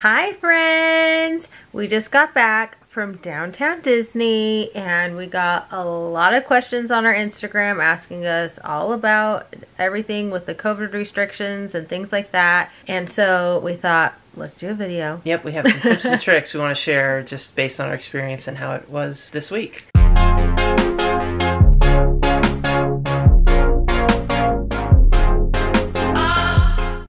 Hi friends! We just got back from downtown Disney and we got a lot of questions on our Instagram asking us all about everything with the COVID restrictions and things like that. And so we thought, let's do a video. Yep, we have some tips and tricks we want to share just based on our experience and how it was this week.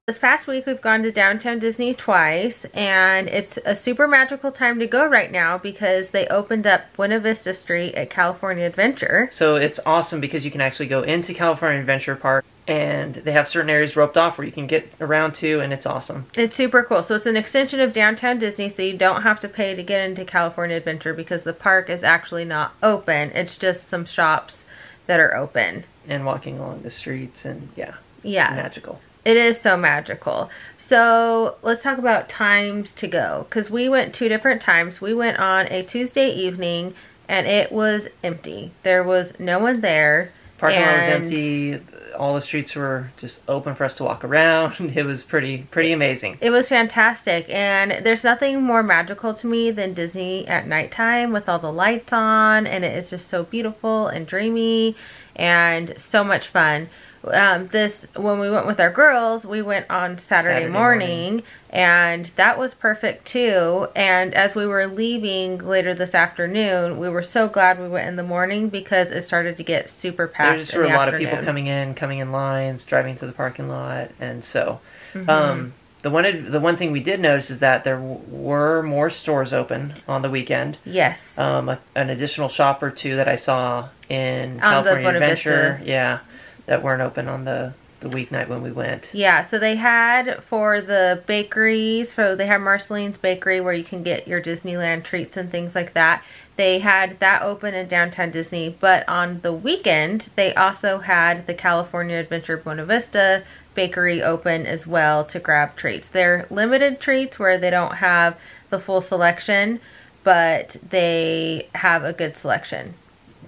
This past week we've gone to downtown Disney twice, and it's a super magical time to go right now because they opened up Buena Vista Street at California Adventure. So it's awesome because you can actually go into California Adventure Park and they have certain areas roped off where you can get around to, and it's awesome. It's super cool. So it's an extension of downtown Disney, so you don't have to pay to get into California Adventure because the park is actually not open. It's just some shops that are open. And walking along the streets, and yeah, magical. It is so magical. So let's talk about times to go, because we went 2 different times. We went on a Tuesday evening and it was empty. There was no one there. Parking lot was empty. All the streets were just open for us to walk around. It was pretty amazing. It was fantastic, and there's nothing more magical to me than Disney at nighttime with all the lights on, and it is just so beautiful and dreamy and so much fun. When we went with our girls, we went on Saturday morning, and that was perfect too. And as we were leaving later this afternoon, we were so glad we went in the morning because it started to get super packed. There just were a lot of people coming in lines, driving to the parking lot, and so the one thing we did notice is that there were more stores open on the weekend. Yes. An additional shop or two that I saw in California Adventure. Yeah. That weren't open on the weeknight when we went. Yeah, so they had for the bakeries, so they had Marceline's Bakery where you can get your Disneyland treats and things like that. They had that open in downtown Disney, but on the weekend, they also had the California Adventure Buena Vista Bakery open as well to grab treats. They're limited treats where they don't have the full selection, but they have a good selection.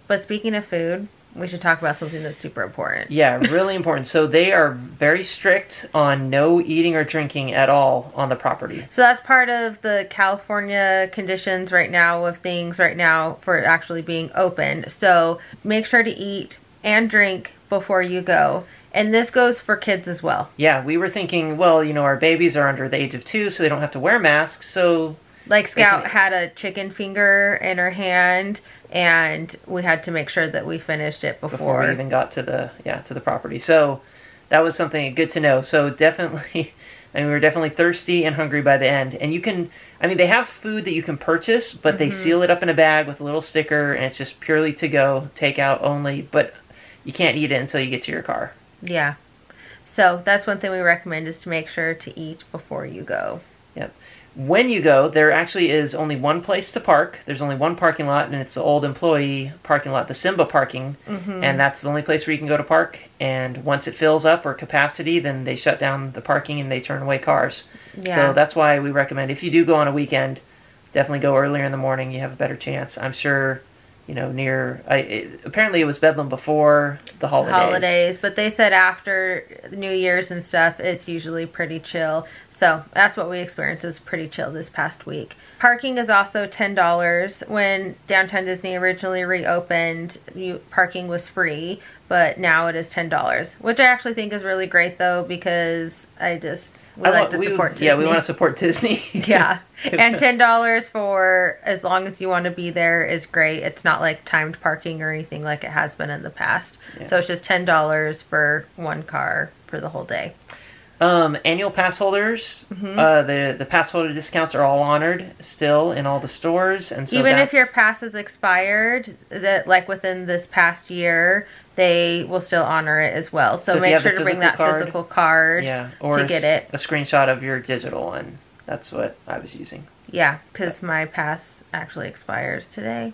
But speaking of food, we should talk about something that's super important. Yeah, really important. So they are very strict on no eating or drinking at all on the property. So that's part of the California conditions right now of things right now for it actually being open. So make sure to eat and drink before you go. And this goes for kids as well. Yeah, we were thinking, well, you know, our babies are under the age of 2, so they don't have to wear masks, so... Like Scout had a chicken finger in her hand, and we had to make sure that we finished it before we even got to the property. So that was something good to know. So definitely, I mean, we were definitely thirsty and hungry by the end. And you can, I mean, they have food that you can purchase, but they seal it up in a bag with a little sticker, and it's just purely to go, takeout only. But you can't eat it until you get to your car. Yeah. So that's one thing we recommend, is to make sure to eat before you go. Yep. When you go, there actually is only one place to park. There's only one parking lot, and it's the old employee parking lot, the Simba parking, and that's the only place where you can go to park. And once it fills up or capacity, then they shut down the parking and they turn away cars. Yeah. So that's why we recommend, if you do go on a weekend, definitely go earlier in the morning. You have a better chance. I'm sure, you know, apparently it was Bedlam before the holidays. But they said after New Year's and stuff, it's usually pretty chill. So that's what we experienced, is pretty chill this past week. Parking is also $10. When Downtown Disney originally reopened, parking was free, but now it is $10, which I actually think is really great though, because we like to support Disney. Yeah, we want to support Disney. Yeah, and $10 for as long as you want to be there is great. It's not like timed parking or anything like it has been in the past. Yeah. So it's just $10 for one car for the whole day. Annual pass holders, the pass holder discounts are all honored still in all the stores, and so even if your pass is expired, that like within this past year, they will still honor it as well. So make sure to bring that physical card, or to get it. A screenshot of your digital one. That's what I was using. Yeah, because my pass actually expires today.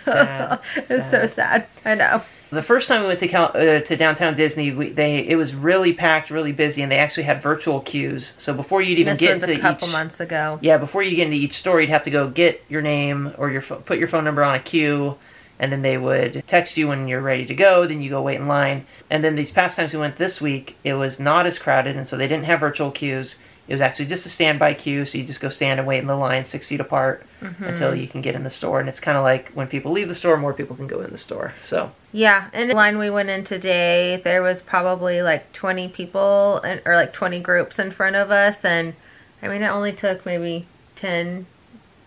Sad. It's so sad. I know. The first time we went to downtown Disney, it was really packed, really busy, and they actually had virtual queues. So before you'd even get to a couple months ago. Yeah, before you get into each store, you'd have to go get your name or put your phone number on a queue, and then they would text you when you're ready to go. Then you go wait in line. And then these past times we went this week, it was not as crowded, and so they didn't have virtual queues. It was actually just a standby queue, so you just go stand and wait in the line 6 feet apart until you can get in the store. And it's kind of like when people leave the store, more people can go in the store. So yeah, and the line we went in today, there was probably like 20 people or like 20 groups in front of us, and I mean, it only took maybe 10,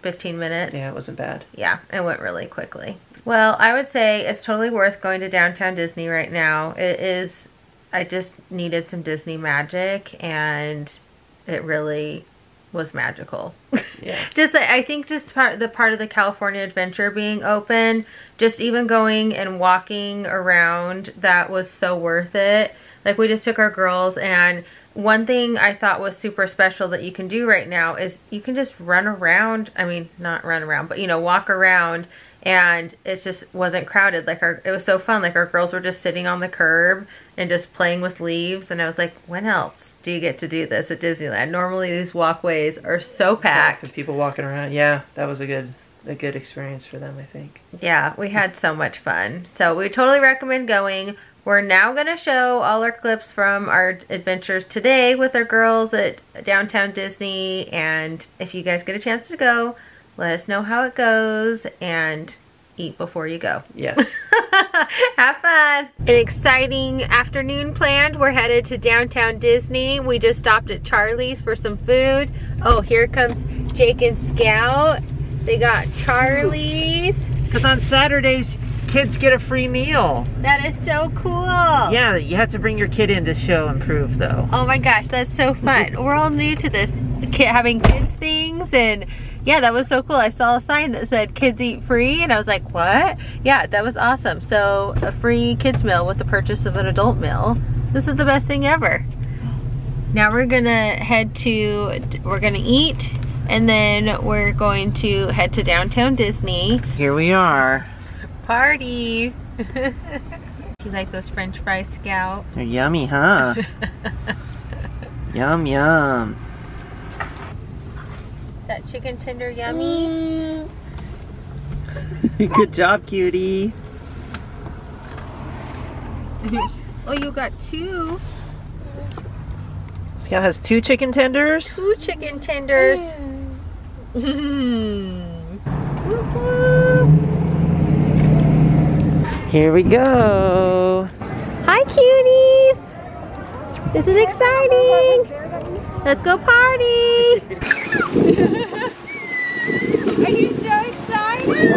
15 minutes. yeah, it wasn't bad. Yeah, it went really quickly. Well, I would say it's totally worth going to Downtown Disney right now. It is, I just needed some Disney magic, and it really was magical. Yeah. Just, I think just part of the California Adventure being open, just even going and walking around, that was so worth it. Like, we just took our girls, and one thing I thought was super special that you can do right now is you can just run around. I mean, not run around, but, you know, walk around, and it just wasn't crowded. Like, it was so fun. Like, our girls were just sitting on the curb and just playing with leaves, and I was like, when else do you get to do this at Disneyland? Normally these walkways are so packed. With people walking around. Yeah, that was a good experience for them, I think. Yeah, we had so much fun. So we totally recommend going. We're now going to show all our clips from our adventures today with our girls at Downtown Disney, and if you guys get a chance to go, let us know how it goes, and eat before you go. Yes. Have fun. An exciting afternoon planned. We're headed to Downtown Disney. We just stopped at Charlie's for some food. Oh, here comes Jake and Scout. They got Charlie's. Because on Saturdays, kids get a free meal. That is so cool. Yeah, you have to bring your kid in to show and prove, though. Oh my gosh, that's so fun. We're all new to this, having kids things, and yeah, that was so cool. I saw a sign that said kids eat free, and I was like, what? Yeah, that was awesome. So a free kids meal with the purchase of an adult meal. This is the best thing ever. Now we're gonna we're gonna eat, and then we're going to head to Downtown Disney. Here we are. Party. You like those French fries, Scout? They're yummy, huh? Yum, yum. Is that chicken tender yummy? Good job, cutie. Oh, you got two. Scout has 2 chicken tenders. 2 chicken tenders. Here we go. Hi, cuties. This is exciting. Let's go party. Are you so excited?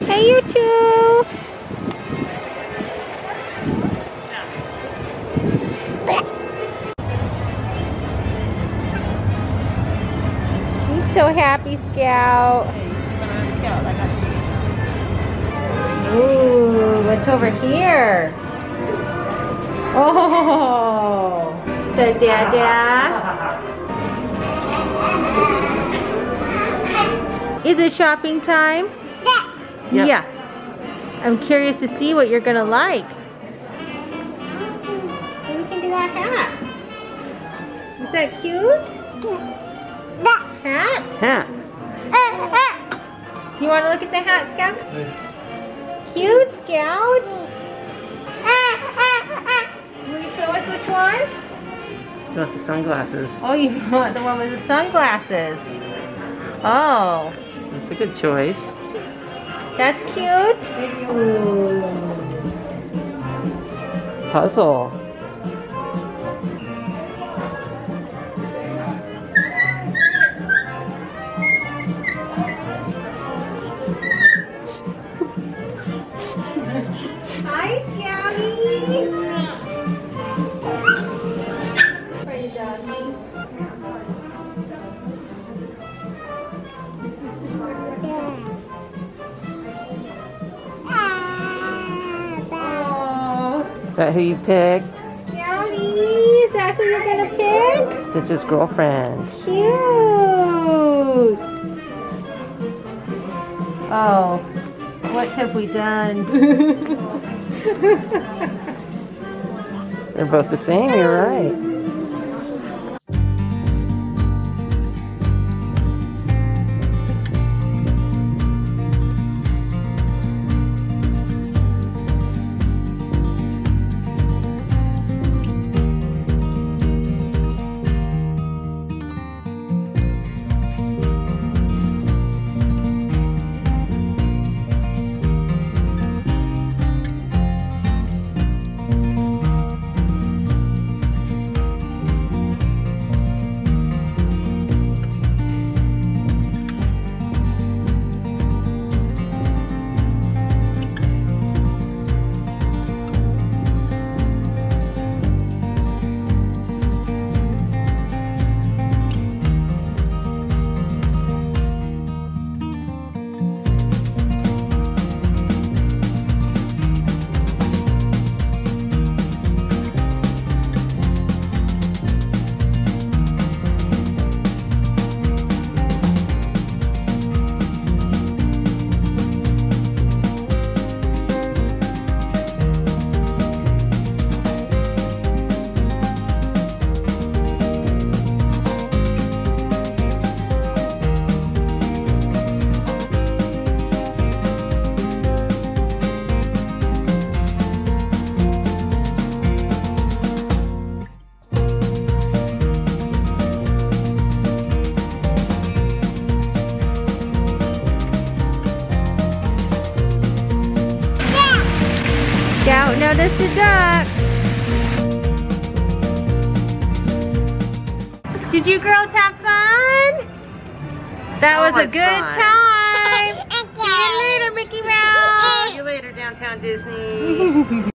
Hey, you two. He's so happy, Scout. Ooh, what's over here? Oh, the dada. Is it shopping time? Yep. Yeah. I'm curious to see what you're gonna like. What do you think of that hat? Is that cute? Hat? Hat. You want to look at the hat, Scout? Cute, Scout. Will you show us which one? You want the sunglasses. Oh, you want the one with the sunglasses. Oh. That's a good choice. That's cute. Ooh. Puzzle. Hi, Scouty. Pretty doggy. Is that who you picked? Yummy! Is that who you're gonna pick? Stitch's girlfriend. Cute! Oh, what have we done? They're both the same, you're right. Scout noticed a duck. Did you girls have fun? That was a good time. See you later, Mickey Mouse. See you later, Downtown Disney.